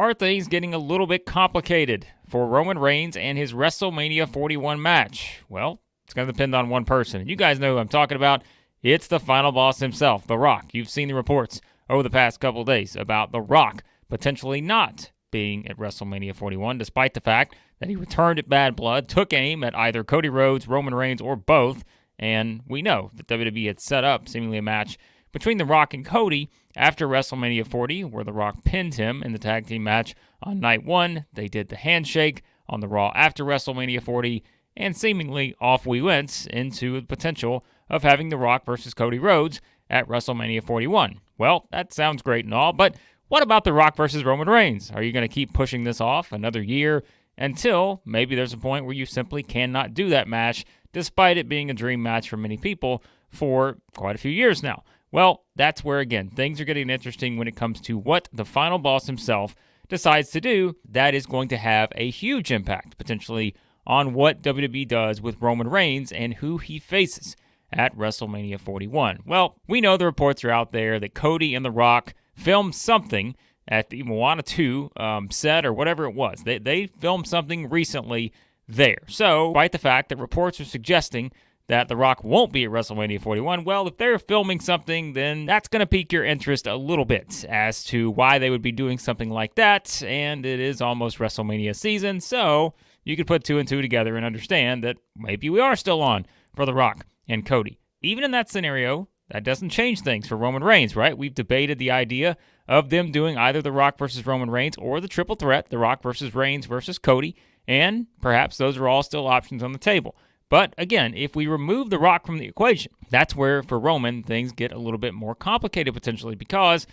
are things getting a little bit complicated for Roman Reigns and his WrestleMania 41 match? Well, it's going to depend on one person. And you guys know who I'm talking about. It's the final boss himself, The Rock. You've seen the reports over the past couple of days about The Rock potentially not being at WrestleMania 41, despite the fact that he returned at Bad Blood, took aim at either Cody Rhodes, Roman Reigns, or both. And we know that WWE had set up seemingly a match between The Rock and Cody after WrestleMania 40, where The Rock pinned him in the tag team match on night one. They did the handshake on the Raw after WrestleMania 40, and seemingly off we went into the potential of having The Rock versus Cody Rhodes at WrestleMania 41. Well, that sounds great and all, but what about The Rock versus Roman Reigns? Are you going to keep pushing this off another year until maybe there's a point where you simply cannot do that match, despite it being a dream match for many people for quite a few years now? Well, that's where, again, things are getting interesting when it comes to what the final boss himself decides to do. That is going to have a huge impact, potentially, on what WWE does with Roman Reigns and who he faces at WrestleMania 41. Well, we know the reports are out there that Cody and The Rock filmed something at the Moana 2 set or whatever it was. They filmed something recently there. So, despite the fact that reports are suggesting that The Rock won't be at WrestleMania 41, well, if they're filming something, then that's going to pique your interest a little bit as to why they would be doing something like that, and it is almost WrestleMania season, so you could put two and two together and understand that maybe we are still on for The Rock and Cody. Even in that scenario, that doesn't change things for Roman Reigns, right? We've debated the idea of them doing either The Rock versus Roman Reigns or the triple threat, The Rock versus Reigns versus Cody, and perhaps those are all still options on the table. But again, if we remove The Rock from the equation, that's where, for Roman, things get a little bit more complicated potentially, because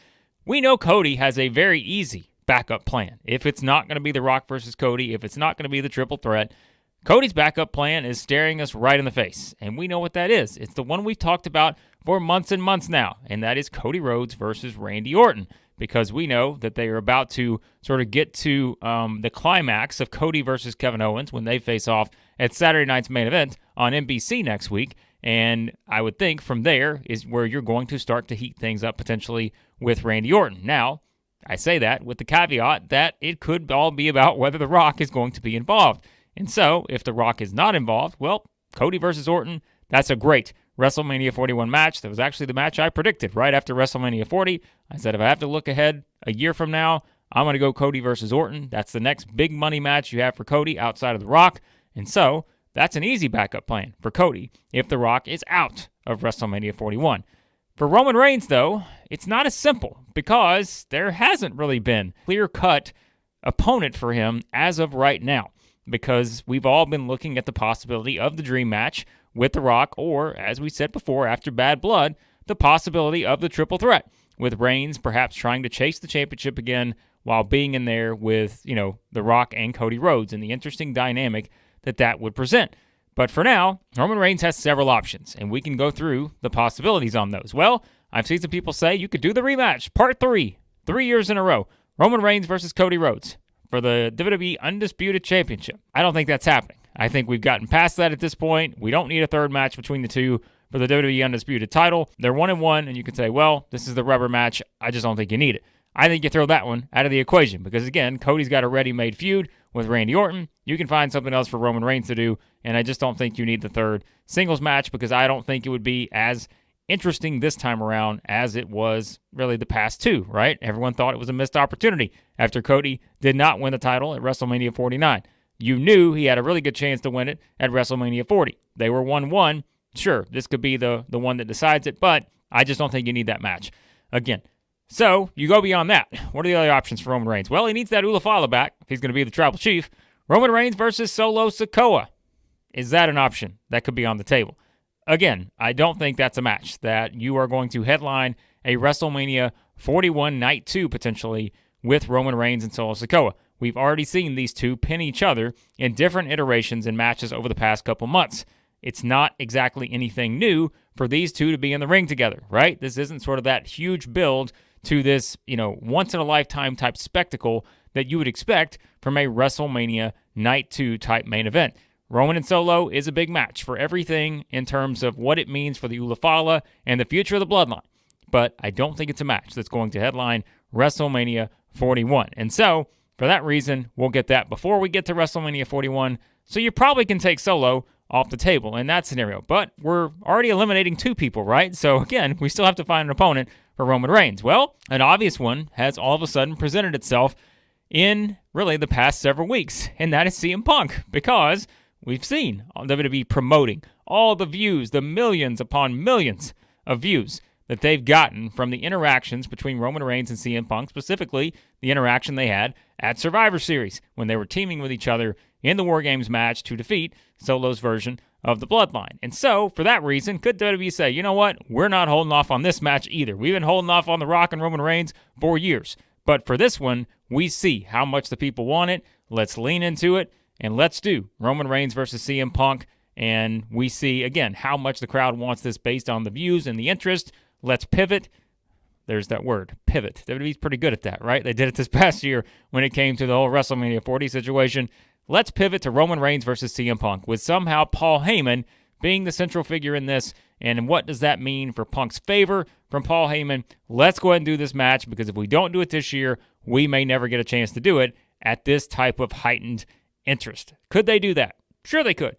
we know Cody has a very easy backup plan. If it's not going to be The Rock versus Cody, if it's not going to be the triple threat, Cody's backup plan is staring us right in the face, and we know what that is. It's the one we've talked about for months and months now, and that is Cody Rhodes versus Randy Orton, because we know that they are about to sort of get to the climax of Cody versus Kevin Owens when they face off at Saturday night's main event on NBC next week. And I would think from there is where you're going to start to heat things up potentially with Randy Orton. Now, I say that with the caveat that it could all be about whether The Rock is going to be involved. And so, if The Rock is not involved, well, Cody versus Orton, that's a great WrestleMania 41 match. That was actually the match I predicted right after WrestleMania 40. I said if I have to look ahead a year from now, I'm going to go Cody versus Orton. That's the next big money match you have for Cody outside of The Rock. And so, that's an easy backup plan for Cody if The Rock is out of WrestleMania 41. For Roman Reigns, though, it's not as simple because there hasn't really been a clear-cut opponent for him as of right now, because we've all been looking at the possibility of the dream match with The Rock, or, as we said before, after Bad Blood, the possibility of the triple threat, with Reigns perhaps trying to chase the championship again while being in there with, The Rock and Cody Rhodes, and the interesting dynamic that would present. But for now, Roman Reigns has several options, and we can go through the possibilities on those. Well, I've seen some people say you could do the rematch, part 3 years in a row, Roman Reigns versus Cody Rhodes for the WWE Undisputed Championship. I don't think that's happening. I think we've gotten past that at this point. We don't need a third match between the two for the WWE Undisputed title. They're 1-1, and you can say, well, this is the rubber match. I just don't think you need it. I think you throw that one out of the equation because, again, Cody's got a ready-made feud with Randy Orton. You can find something else for Roman Reigns to do, and I just don't think you need the third singles match because I don't think it would be as interesting this time around as it was really the past two, right? Everyone thought it was a missed opportunity after Cody did not win the title at WrestleMania 49. You knew he had a really good chance to win it at WrestleMania 40. They were 1-1. Sure, this could be the one that decides it, but I just don't think you need that match. Again, so you go beyond that. What are the other options for Roman Reigns? Well, he needs that Ulafala back if he's going to be the tribal chief. Roman Reigns versus Solo Sikoa. Is that an option that could be on the table? Again, I don't think that's a match that you are going to headline a WrestleMania 41 Night 2 potentially with Roman Reigns and Solo Sikoa. We've already seen these two pin each other in different iterations and matches over the past couple months. It's not exactly anything new for these two to be in the ring together, right? This isn't sort of that huge build to this, once-in-a-lifetime type spectacle that you would expect from a WrestleMania Night 2 type main event. Roman and Solo is a big match for everything in terms of what it means for the Ulafala and the future of the Bloodline. But I don't think it's a match that's going to headline WrestleMania 41. And so for that reason, we'll get that before we get to WrestleMania 41. So you probably can take Solo off the table in that scenario. But we're already eliminating 2 people, right? So again, we still have to find an opponent for Roman Reigns. Well, an obvious one has all of a sudden presented itself in really the past several weeks, and that is CM Punk, because we've seen WWE promoting all the views, the millions upon millions of views that they've gotten from the interactions between Roman Reigns and CM Punk, specifically the interaction they had at Survivor Series when they were teaming with each other in the War Games match to defeat Solo's version of the Bloodline. And so, for that reason, could WWE say, you know what, we're not holding off on this match either. We've been holding off on The Rock and Roman Reigns for years. But for this one, we see how much the people want it. Let's lean into it, and let's do Roman Reigns versus CM Punk. And we see, again, how much the crowd wants this based on the views and the interest. Let's pivot. There's that word, pivot. WWE's pretty good at that, right? They did it this past year when it came to the whole WrestleMania 40 situation. Let's pivot to Roman Reigns versus CM Punk, with somehow Paul Heyman being the central figure in this. And what does that mean for Punk's favor from Paul Heyman? Let's go ahead and do this match, because if we don't do it this year, we may never get a chance to do it at this type of heightened interest. Could they do that? Sure they could.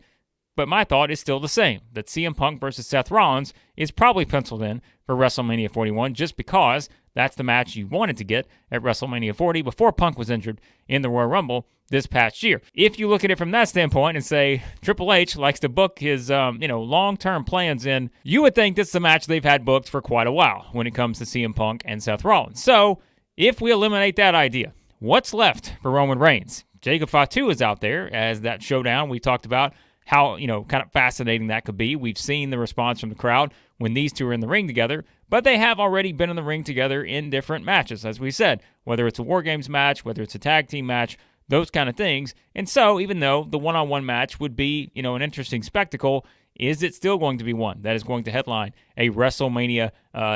But my thought is still the same, that CM Punk versus Seth Rollins is probably penciled in for WrestleMania 41, just because that's the match you wanted to get at WrestleMania 40 before Punk was injured in the Royal Rumble this past year. If you look at it from that standpoint and say Triple H likes to book his long-term plans in, you would think this is a match they've had booked for quite a while when it comes to CM Punk and Seth Rollins. So if we eliminate that idea, what's left for Roman Reigns? Jacob Fatu is out there as that showdown we talked about, how, kind of fascinating that could be. We've seen the response from the crowd when these two are in the ring together, but they have already been in the ring together in different matches, as we said, whether it's a War Games match, whether it's a tag team match, those kind of things. And so, even though the one-on-one match would be, an interesting spectacle, is it still going to be one that is going to headline a WrestleMania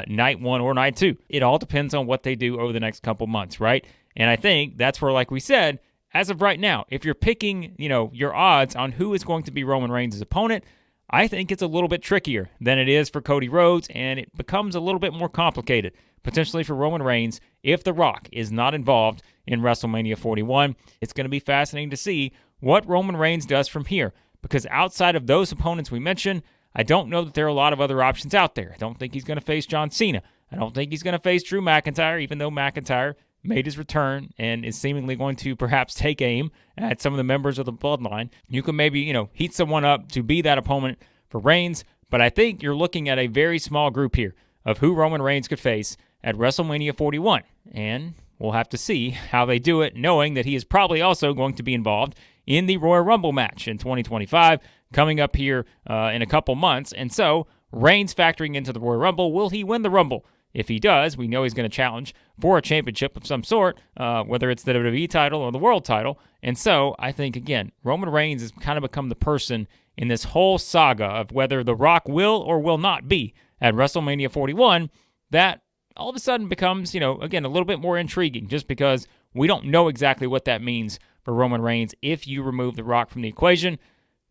night 1 or night 2? It all depends on what they do over the next couple months, right? And I think that's where, like we said, as of right now, if you're picking, your odds on who is going to be Roman Reigns' opponent, I think it's a little bit trickier than it is for Cody Rhodes, and it becomes a little bit more complicated, potentially for Roman Reigns, if The Rock is not involved in WrestleMania 41. It's going to be fascinating to see what Roman Reigns does from here, because outside of those opponents we mentioned, I don't know that there are a lot of other options out there. I don't think he's going to face John Cena. I don't think he's going to face Drew McIntyre, even though McIntyre made his return and is seemingly going to perhaps take aim at some of the members of the Bloodline. You can maybe, heat someone up to be that opponent for Reigns, but I think you're looking at a very small group here of who Roman Reigns could face at WrestleMania 41, and we'll have to see how they do it, knowing that he is probably also going to be involved in the Royal Rumble match in 2025, coming up here in a couple months. And so, Reigns factoring into the Royal Rumble, will he win the Rumble? If he does, we know he's going to challenge for a championship of some sort, whether it's the WWE title or the world title. And so, I think, again, Roman Reigns has kind of become the person in this whole saga of whether The Rock will or will not be at WrestleMania 41, that all of a sudden becomes, again, a little bit more intriguing, just because we don't know exactly what that means for Roman Reigns if you remove The Rock from the equation.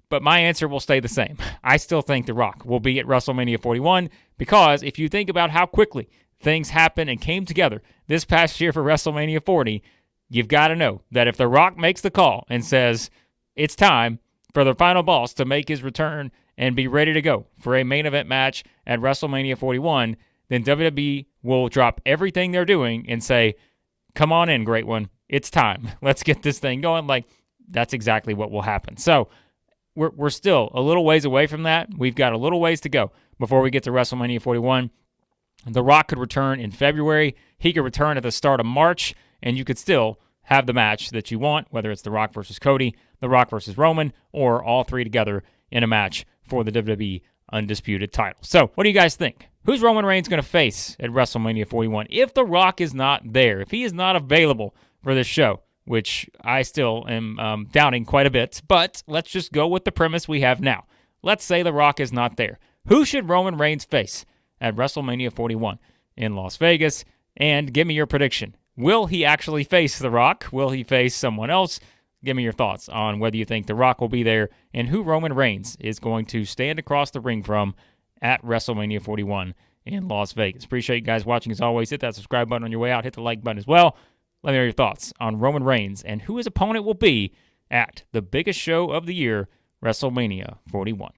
But my answer will stay the same. I still think The Rock will be at WrestleMania 41, because if you think about how quickly things happened and came together this past year for WrestleMania 40, you've got to know that if The Rock makes the call and says it's time for the final boss to make his return and be ready to go for a main event match at WrestleMania 41, then WWE will drop everything they're doing and say, come on in, great one. It's time. Let's get this thing going. Like, that's exactly what will happen. So, we're still a little ways away from that. We've got a little ways to go before we get to WrestleMania 41. The Rock could return in February. He could return at the start of March, and you could still have the match that you want, whether it's The Rock versus Cody, The Rock versus Roman, or all three together in a match for the WWE Undisputed title. So, what do you guys think? Who's Roman Reigns going to face at WrestleMania 41? If The Rock is not there, if he is not available for this show, which I still am doubting quite a bit, but let's just go with the premise we have now. Let's say The Rock is not there. Who should Roman Reigns face at WrestleMania 41 in Las Vegas? And give me your prediction. Will he actually face The Rock? Will he face someone else? Give me your thoughts on whether you think The Rock will be there and who Roman Reigns is going to stand across the ring from at WrestleMania 41 in Las Vegas. Appreciate you guys watching as always. Hit that subscribe button on your way out. Hit the like button as well. Let me know your thoughts on Roman Reigns and who his opponent will be at the biggest show of the year, WrestleMania 41.